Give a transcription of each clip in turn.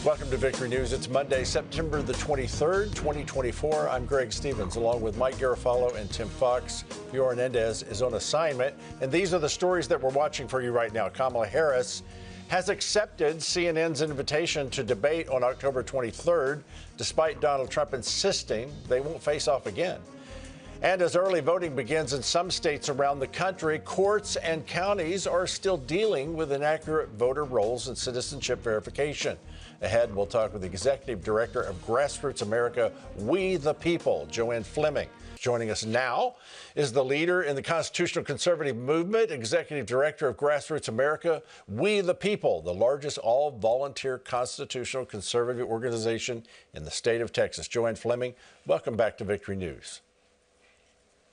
Welcome to Victory News. It's Monday, September the 23rd, 2024. I'm Greg Stevens, along with Mike Garofalo and Tim Fox. Fiora Hernandez is on assignment, and these are the stories that we're watching for you right now. Kamala Harris has accepted CNN's invitation to debate on October 23rd, despite Donald Trump insisting they won't face off again. And as early voting begins in some states around the country, courts and counties are still dealing with inaccurate voter rolls and citizenship verification. Ahead, we'll talk with the Executive Director of Grassroots America, We the People, JoAnn Fleming. Joining us now is the leader in the Constitutional Conservative Movement, Executive Director of Grassroots America, We the People, the largest all-volunteer constitutional conservative organization in the state of Texas. JoAnn Fleming, welcome back to Victory News.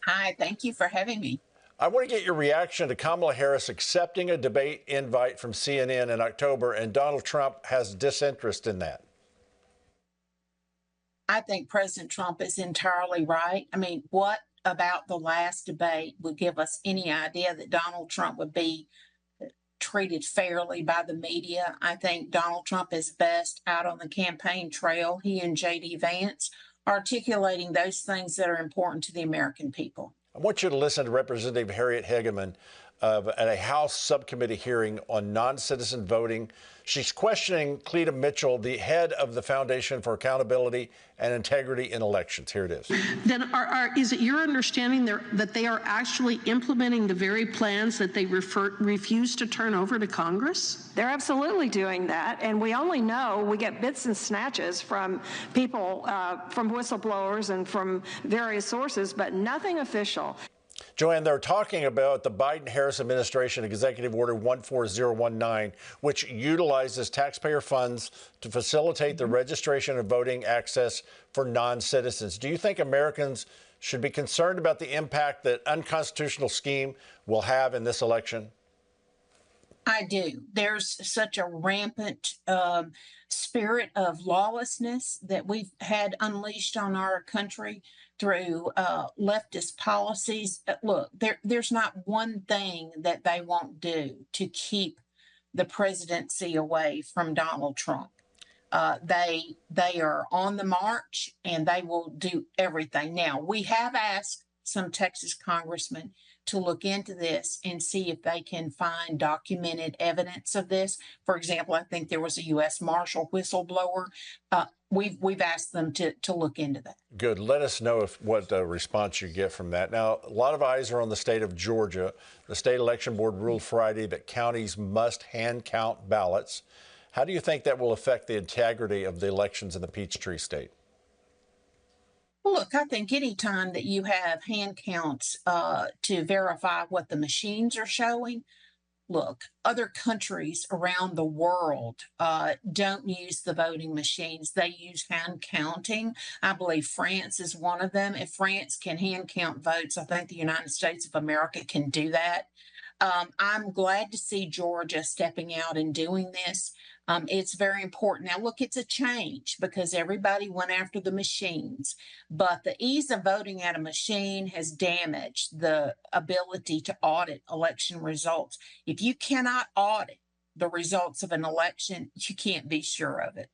Hi, thank you for having me. I want to get your reaction to Kamala Harris accepting a debate invite from CNN in October, and Donald Trump has disinterest in that. I think President Trump is entirely right. I mean, what about the last debate would give us any idea that Donald Trump would be treated fairly by the media? I think Donald Trump is best out on the campaign trail, he and J.D. Vance, articulating those things that are important to the American people. I want you to listen to Representative Harriet Hageman at a House subcommittee hearing on non-citizen voting. She's questioning Cleta Mitchell, the head of the Foundation for Accountability and Integrity in Elections. Here it is. Then is it your understanding that they are actually implementing the very plans that they refuse to turn over to Congress? They're absolutely doing that, and we only know, we get bits and snatches from people, from whistleblowers and from various sources, but nothing official. JoAnn, they're talking about the Biden-Harris administration Executive Order 14019, which utilizes taxpayer funds to facilitate the registration and voting access for non-citizens. Do you think Americans should be concerned about the impact that unconstitutional scheme will have in this election? I do. There's such a rampant spirit of lawlessness that we've had unleashed on our country through leftist policies. Look, there's not one thing that they won't do to keep the presidency away from Donald Trump. They are on the march, and they will do everything. Now, we have asked some Texas congressmen to look into this and see if they can find documented evidence of this. For example, I think there was a U.S. Marshal whistleblower. We've asked them to look into that. Good. Let us know what response you get from that. Now, a lot of eyes are on the state of Georgia. The state election board ruled Friday that counties must hand count ballots. How do you think that will affect the integrity of the elections in the Peachtree State? Well, look, I think any time that you have hand counts to verify what the machines are showing, look, other countries around the world don't use the voting machines. They use hand counting. I believe France is one of them. If France can hand count votes, I think the United States of America can do that. I'm glad to see Georgia stepping out and doing this. It's very important. Now, look, it's a change because everybody went after the machines, but the ease of voting at a machine has damaged the ability to audit election results. If you cannot audit the results of an election, you can't be sure of it.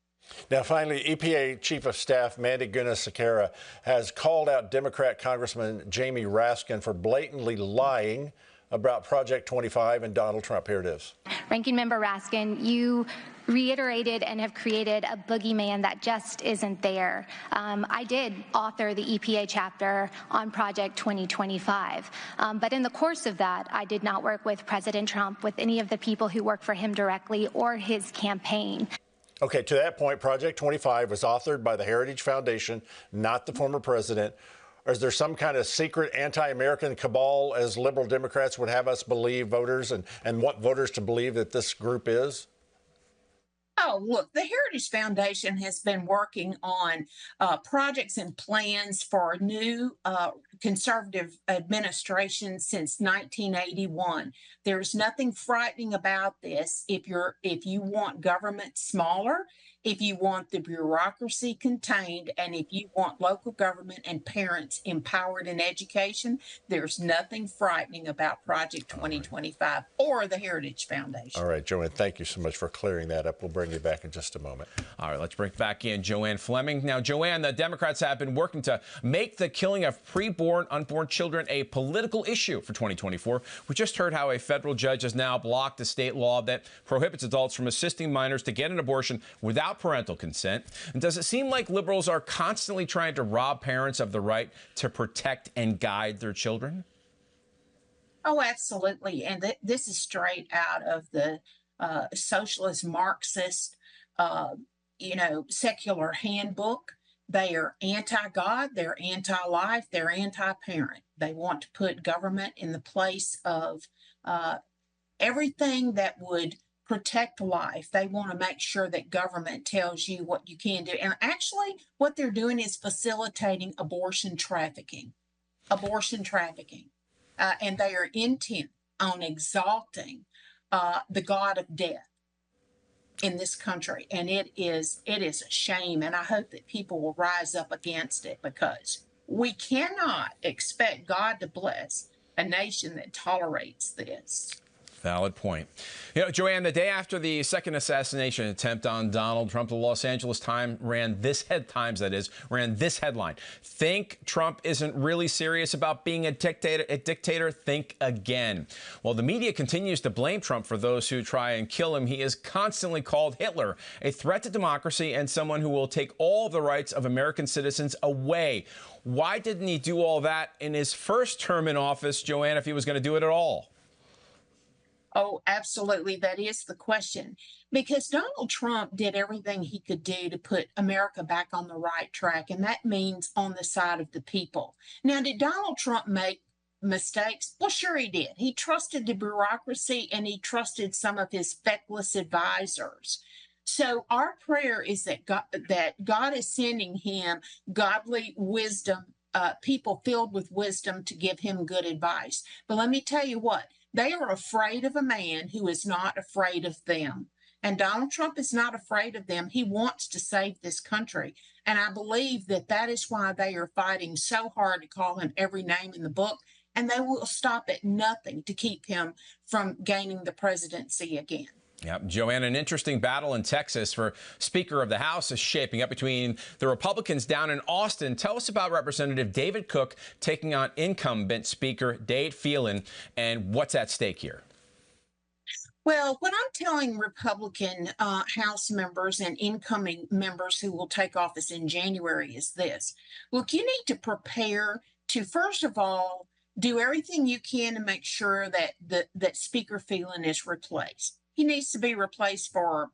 Now, finally, EPA Chief of Staff Mandy Gunasekera has called out Democrat Congressman Jamie Raskin for blatantly lying about Project 25 and Donald Trump. Here it is. Ranking Member Raskin, you reiterated and have created a boogeyman that just isn't there. I did author the EPA chapter on Project 2025, but in the course of that, I did not work with President Trump, with any of the people who work for him directly or his campaign. Okay, to that point, Project 25 was authored by the Heritage Foundation, not the former president. Or is there some kind of secret anti-American cabal, as liberal Democrats would have us believe, voters, and want voters to believe that this group is? Oh, look, the Heritage Foundation has been working on projects and plans for a new conservative administration since 1981. There's nothing frightening about this. If you want government smaller, if you want the bureaucracy contained, and if you want local government and parents empowered in education, there's nothing frightening about Project 2025 or the Heritage Foundation. All right, JoAnn, thank you so much for clearing that up. We'll bring you back in just a moment. All right, let's bring back in JoAnn Fleming. Now, JoAnn, the Democrats have been working to make the killing of preborn, unborn children a political issue for 2024. We just heard how a federal judge has now blocked a state law that prohibits adults from assisting minors to get an abortion without parental consent. And does it seem like liberals are constantly trying to rob parents of the right to protect and guide their children? Oh, absolutely. And this is straight out of the socialist Marxist, secular handbook. They are anti-God, they're anti-life, they're anti-parent. They want to put government in the place of everything that would protect life. They want to make sure that government tells you what you can do. And actually, what they're doing is facilitating abortion trafficking. And they are intent on exalting the God of death in this country. And it is a shame. And I hope that people will rise up against it, because we cannot expect God to bless a nation that tolerates this. Valid point. JoAnn, the day after the second assassination attempt on Donald Trump, the Los Angeles Times ran this headline: "Think Trump isn't really serious about being a dictator? Think again." While the media continues to blame Trump for those who try and kill him, he is constantly called Hitler, a threat to democracy, and someone who will take all the rights of American citizens away. Why didn't he do all that in his first term in office, JoAnn, if he was going to do it at all? Oh, absolutely. That is the question. Because Donald Trump did everything he could do to put America back on the right track, and that means on the side of the people. Now, did Donald Trump make mistakes? Well, sure he did. He trusted the bureaucracy, and he trusted some of his feckless advisors. So our prayer is that God is sending him godly wisdom, people filled with wisdom to give him good advice. But let me tell you what. They are afraid of a man who is not afraid of them. And Donald Trump is not afraid of them. He wants to save this country. And I believe that is why they are fighting so hard to call him every name in the book. And they will stop at nothing to keep him from gaining the presidency again. Yeah, JoAnn, an interesting battle in Texas for Speaker of the House is shaping up between the Republicans down in Austin. Tell us about Representative David Cook taking on incumbent Speaker Dade Phelan, and what's at stake here? Well, what I'm telling Republican House members and incoming members who will take office in January is this. Look, you need to prepare to, first of all, do everything you can to make sure that Speaker Phelan is replaced. He needs to be replaced for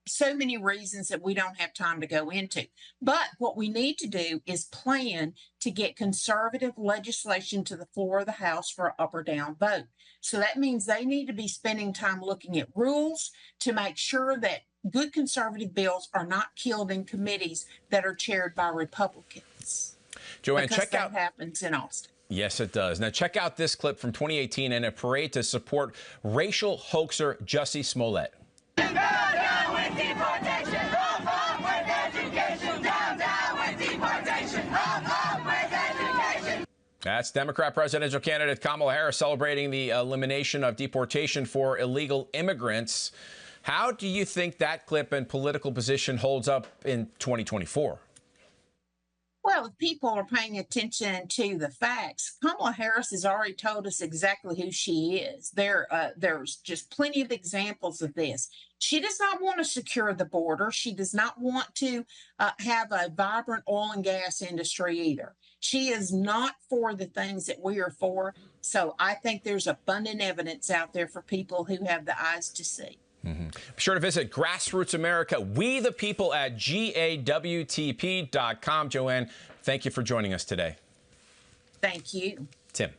so many reasons that we don't have time to go into. But what we need to do is plan to get conservative legislation to the floor of the House for an up or down vote. So that means they need to be spending time looking at rules to make sure that good conservative bills are not killed in committees that are chaired by Republicans. JoAnn, check out what happens in Austin. Yes, it does. Now, check out this clip from 2018 in a parade to support racial hoaxer Jussie Smollett. Down, down with deportation. Up, up with education. Down, down with deportation. Up with education. That's Democrat presidential candidate Kamala Harris celebrating the elimination of deportation for illegal immigrants. How do you think that clip and political position holds up in 2024? Well, if people are paying attention to the facts, Kamala Harris has already told us exactly who she is. There's just plenty of examples of this. She does not want to secure the border. She does not want to have a vibrant oil and gas industry either. She is not for the things that we are for. So I think there's abundant evidence out there for people who have the eyes to see. Be sure to visit Grassroots America, We the People at GAWTP.com. JoAnn, thank you for joining us today. Thank you. Tim.